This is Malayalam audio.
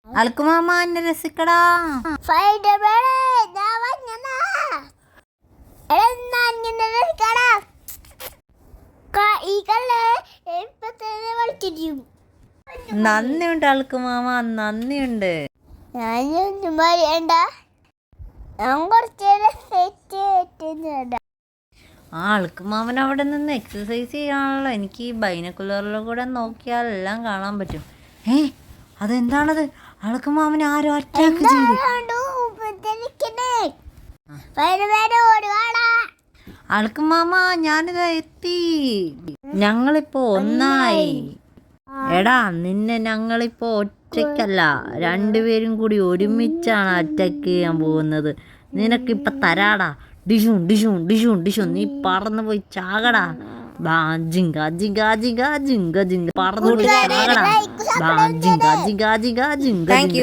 അൽക്കുമാമാന്റെ രസിക്കടാ നന്ദിയുണ്ട് അൽക്കുമാമ, നന്ദിയുണ്ട്. അൽക്കുമാമൻ അവിടെ നിന്ന് എക്സസൈസ് ചെയ്യാണല്ലോ. എനിക്ക് ഈ ബൈനക്കുലറിലും കൂടെ നോക്കിയാൽ എല്ലാം കാണാൻ പറ്റും. അതെന്താണത്? അൽക്കുമാമനെ ആരും അറ്റാക്ക് ചെയ്തു. അൽക്കുമാമ, ഞാനിതാ എത്തി. ഞങ്ങളിപ്പോ ഒന്നായി. എടാ, നിന്നെ ഞങ്ങളിപ്പോ ഒറ്റയ്ക്കല്ല, രണ്ടുപേരും കൂടി ഒരുമിച്ചാണ് അറ്റാക്ക് ചെയ്യാൻ പോകുന്നത്. നിനക്കിപ്പൊ തരാടാ. ഡിഷും ഡിഷും ഡിഷും ഡിഷും. നീ പറന്നു പോയി ചാകടാ. ജിങ്ക ജിങ്ക ജിങ്ക ജിങ്ക ജിങ്ക. പറന്നു പോയി ചാകടാ. ജിങ്ക ജിങ്ക ജിങ്ക ജിങ്ക.